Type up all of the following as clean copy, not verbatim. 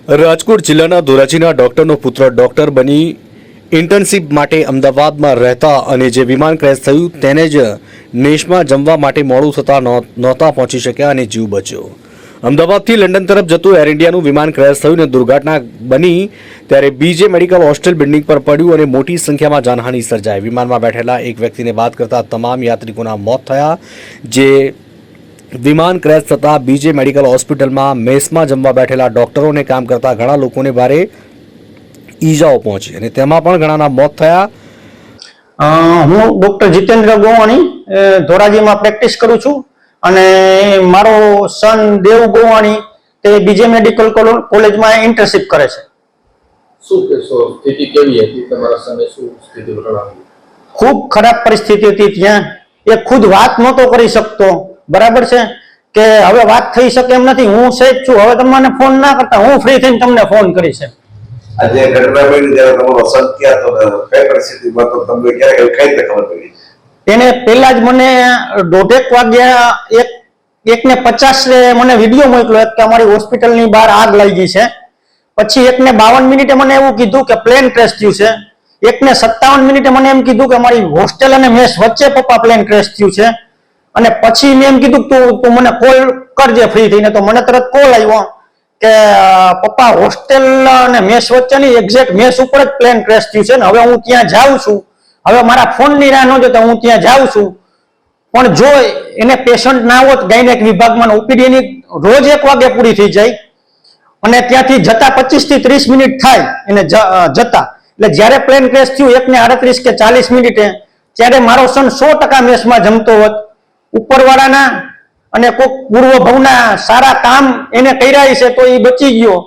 રાજકોટ જિલ્લાના ધોરાજીના ડોક્ટરનો પુત્ર ડોક્ટર બની ઇન્ટર્નશીપ માટે અમદાવાદમાં રહેતા અને જે વિમાન ક્રેશ થયું તેને જ નેશમાં જમવા માટે મોડું થતાં નહોતા પહોંચી શક્યા અને જીવ બચ્યો। અમદાવાદથી લંડન તરફ જતું એર ઇન્ડિયાનું વિમાન ક્રેશ થયું અને દુર્ઘટના બની ત્યારે બીજે મેડિકલ હોસ્ટેલ બિલ્ડિંગ પર પડ્યું અને મોટી સંખ્યામાં જાનહાનિ સર્જાઈ। વિમાનમાં બેઠેલા એક વ્યક્તિને બાદ કરતા તમામ યાત્રિકોના મોત થયા। જે વિમાન ક્રેશ થતાં બીજે મેડિકલ હોસ્પિટલમાં મેસમાં જમવા બેઠેલા ડોક્ટરોને કામ કરતા ઘણા લોકોને ભારે ઈજાઓ પહોંચી અને તેમાં પણ ઘણાના મોત થયા। હું ડોક્ટર જીતેન્દ્ર ગોવાણી ધોરાજીમાં પ્રેક્ટિસ કરું છું અને મારો સન દેવ ગોવાણી તે બીજે મેડિકલ કોલેજમાં ઇન્ટર્નશીપ કરે છે। શું કહેશો, સ્થિતિ કેવી હતી તમારા સામે? શું સ્થિતિ વર્ણવી? ખૂબ ખરાબ પરિસ્થિતિ હતી ત્યાં। એ ખુદ વાત નહોતો કરી શકતો, બરાબર છે કે હવે વાત થઈ શકે એમ નથી। હું સેફ છું, હવે તમને ફોન ના કરતા હું ફ્રી થઈને તમને ફોન કરીશ। આજે ઘટના બની ત્યારે તમારો સન ક્યાં તો કઈ પરિસ્થિતિમાં તો તમને ક્યારે કઈ રીતે ખબર પડી? એને પહેલા જ મને 1:30 વાગ્યા 1:50 મને વિડીયો મોકલ્યો કે અમારી હોસ્પિટલની બહાર આગ લાગી છે। પછી 1:52 મને એવું કીધું કે પ્લેન ક્રેશ થયું છે। 1:57 મને એમ કીધું કે અમારી હોસ્ટેલ અને મેસ વચ્ચે પપ્પા પ્લેન ક્રેશ થયું છે। અને પછી મેં એમ કીધું તું મને કોલ કરજે ફ્રી થઈને। તો મને તરત કોલ આવ્યો કે પપ્પા હોસ્ટેલ અને મેસ વચ્ચેની એક્ઝેક્ટ મેસ ઉપર જ પ્લેન ક્રેશ થયું છે ને હવે હું ત્યાં જાઉં છું। હવે મારા ફોનની રાહ ન જોતા હું ત્યાં જાઉં છું। પણ જો એને પેશન્ટ ના હોત ગાયનેક વિભાગમાં ઓપીડીની રોજ 1 વાગે પૂરી થઈ જાય અને ત્યાંથી જતા 25 થી 30 મિનિટ થાય એને જતા, એટલે જ્યારે પ્લેન ક્રેશ થયું 1:38 કે 40 મિનિટે ત્યારે મારો સન 100% મેસમાં જમતો હોત। ઉપરવાળાના અને કોઈક પૂર્વ ભવના સારા કામ એને કર્યા છે તો એ બચી ગયો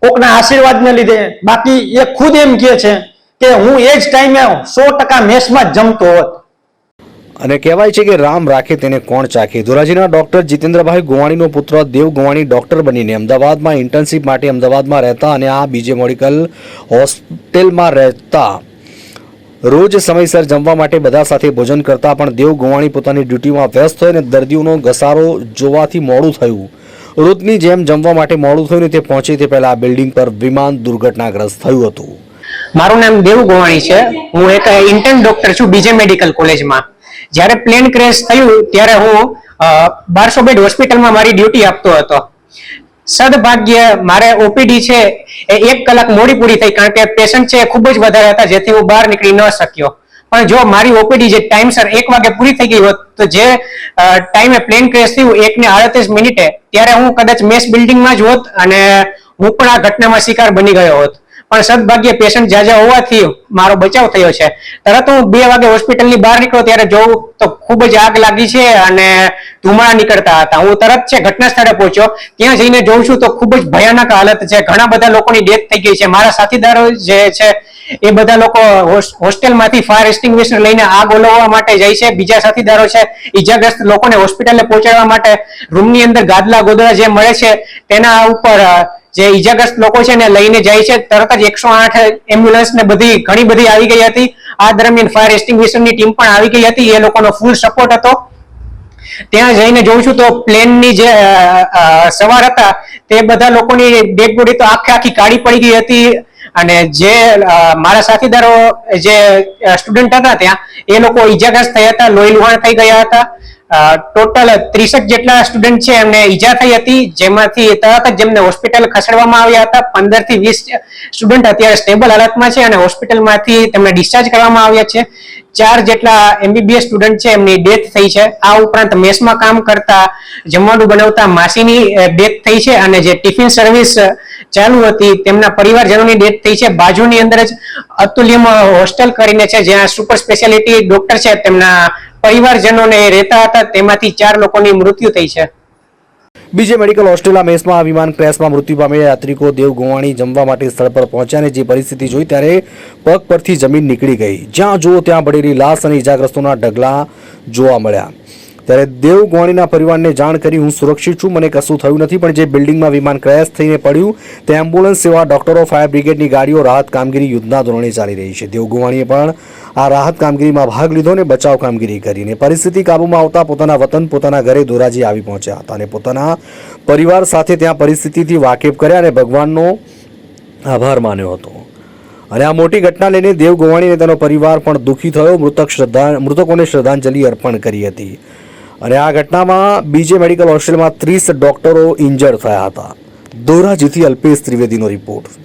કોકના આશીર્વાદને લીધે। બાકી એ ખુદ એમ કહે છે કે હું એ જ ટાઈમે 100% મેસમાં જ જમતો હોત। અને કહેવાય છે કે રામ રાખે તેને કોણ ચાખે। ધોરાજીના ડોક્ટર જીતેન્દ્રભાઈ ગોવાણીનો પુત્ર દેવ ગોવાણી ડોક્ટર બનીને અમદાવાદમાં ઇન્ટર્નશીપ માટે અમદાવાદમાં રહેતા અને આ બીજે મેડિકલ હોસ્ટેલમાં રહેતા રોજ સમયસર જમવા માટે બધા સાથે ભોજન કરતા, પણ દેવ ગોવાણી પોતાની ડ્યુટીમાં વ્યસ્ત હોય અને દર્દીઓનો ઘસારો જોવાથી મોડું થયું। રોજની જેમ જમવા માટે મોડું થયું ને તે પહોંચે તે પહેલા આ બિલ્ડિંગ પર વિમાન દુર્ઘટનાગ્રસ્ત થયું હતું। મારું નામ દેવ ગોવાણી છે। હું એક ઇન્ટર્ન ડોક્ટર છું બીજે મેડિકલ કોલેજમાં। જ્યારે પ્લેન ક્રેશ થયું ત્યારે હું 1200 બેડ હોસ્પિટલમાં મારી ડ્યુટી આપતો હતો। સદભાગ્ય મારે ઓપીડી છે એ 1 કલાક મોડી પૂરી થઈ કારણ કે પેશન્ટ છે ખૂબ જ વધારે હતા જેથી હું બહાર નીકળી ન શક્યો। પણ જો મારી ઓપીડી જે ટાઈમસર 1 વાગે પૂરી થઈ ગઈ હોત તો જે ટાઈમે પ્લેન ક્રેશ થયું 1:38 મિનિટે ત્યારે હું કદાચ મેસ બિલ્ડિંગમાં જ હોત અને હું પણ આ ઘટનામાં શિકાર બની ગયો હોત। પણ સદભાગ્ય પેશન્ટ જાજા હોવાથી મારો બચાવ થયો છે। તરત હું 2 વાગે હોસ્પિટલની બહાર નીકળ્યો ત્યારે જોઉં તો ખૂબ જ આગ લાગી છે અને ધુમાડા નીકળતા હતા। હું તરત છે ઘટના સ્થળે પહોંચ્યો। ત્યાં જઈને જોઉં છું તો ખૂબ જ ભયાનક હાલત છે। ઘણા બધા લોકોની ડેથ થઈ ગઈ છે। મારા સાથીદારો જે છે એ બધા લોકો હોસ્ટેલમાંથી ફાયર એક્સટિંગ્વિશર લઈને આગ ઓલવવા માટે જાય છે। બીજા સાથીદારો છે ઈજાગ્રસ્ત લોકોને હોસ્પિટલે પહોંચાડવા માટે રૂમની અંદર ગાદલા ગોદડા જે મળે છે તેના ઉપર જે ઈજાગ્રસ્ત લોકો છે ને લઈને જાય છે। તરત જ 108 એમ્બ્યુલન્સ ને બધી ઘણી બધી આવી ગઈ હતી। આ દરમિયાન ફાયર એક્સટિંગ્વિશરની ટીમ પણ આવી ગઈ હતી। એ લોકોનો ફૂલ સપોર્ટ હતો। ત્યાં જઈને જોઉં છું તો પ્લેનની જે સવાર હતા તે બધા લોકોની ડેડ બોડી તો આખી કાળી પડી ગઈ હતી અને જે મારા સાથીદારો જે સ્ટુડન્ટ હતા ત્યાં એ લોકો ઈજાગ્રસ્ત થયા હતા, લોહી લુહાણ થઈ ગયા હતા। ટોટલ 30 જેટલા સ્ટુડન્ટ છે એમને ઈજા થઈ હતી જેમાંથી તરત જ જેમને હોસ્પિટલ ખસેડવામાં આવ્યા હતા। 15 થી 20 સ્ટુડન્ટ અત્યારે સ્ટેબલ હાલતમાં છે અને હોસ્પિટલમાંથી તેમને ડિસ્ચાર્જ કરવામાં આવ્યા છે। 4 જેટલા MBBS સ્ટુડન્ટ છે એમની ડેથ થઈ છે। આ ઉપરાંત મેસમાં કામ કરતા જમવાનું બનાવતા માસીની ડેથ થઈ છે અને જે ટિફિન સર્વિસ ચાલુ હતી તેમના પરિવારજનોની ડેથ થઈ છે। બાજુની અંદર જ અતુલ્યમ હોસ્ટેલ કરીને છે જ્યાં સુપર સ્પેશિયાલિટી ડોક્ટર છે તેમના પરિવારજનોને રહેતા હતા, તેમાંથી 4 લોકોની મૃત્યુ થઈ છે। બીજે મેડિકલ હોસ્ટેલના મેસમાં આ વિમાન ક્રેશમાં મૃત્યુ પામેલા યાત્રિકો દેવ ગોવાણી જમવા માટે સ્થળ પર પહોંચ્યા અને જે પરિસ્થિતિ જોઈ ત્યારે પગ પરથી જમીન નીકળી ગઈ। જ્યાં જુઓ ત્યાં પડેલી લાશ અને ઈજાગ્રસ્તોના ઢગલા જોવા મળ્યા। ત્યારે દેવ ગોવાણીના પરિવારને જાણ કરી હું સુરક્ષિત છું, મને કશું થયું નથી, પણ જે બિલ્ડિંગમાં વિમાન ક્રેશ થઈને પડ્યું તે એમ્બ્યુલન્સ સેવા, ડોક્ટરો, ફાયર બ્રિગેડની ગાડીઓ રાહત કામગીરી યુદ્ધના ધોરણે ચાલી રહી છે. દેવ ગોવાણીએ પણ આ રાહત કામગીરીમાં ભાગ લીધો અને બચાવ કામગીરી કરીને પરિસ્થિતિ કાબૂમાં આવતા પોતાના વતન, પોતાના ઘરે ધોરાજી આવી પહોંચ્યા હતા અને પોતાના પરિવાર સાથે ત્યાં પરિસ્થિતિથી વાકેફ કર્યા અને ભગવાનનો આભાર માન્યો હતો. અને આ મોટી ઘટના લઈને દેવ ગોવાણી અને તેનો પરિવાર પણ દુઃખી થયો. મૃતકોને શ્રદ્ધાંજલિ અર્પણ કરી હતી. અને આ ઘટનામાં બીજે મેડિકલ હોસ્પિટલમાં 30 ડોક્ટરો ઇન્જર્ડ થયા હતા. ધોરાજીથી અલ્પેશ ત્રિવેદીનો રિપોર્ટ.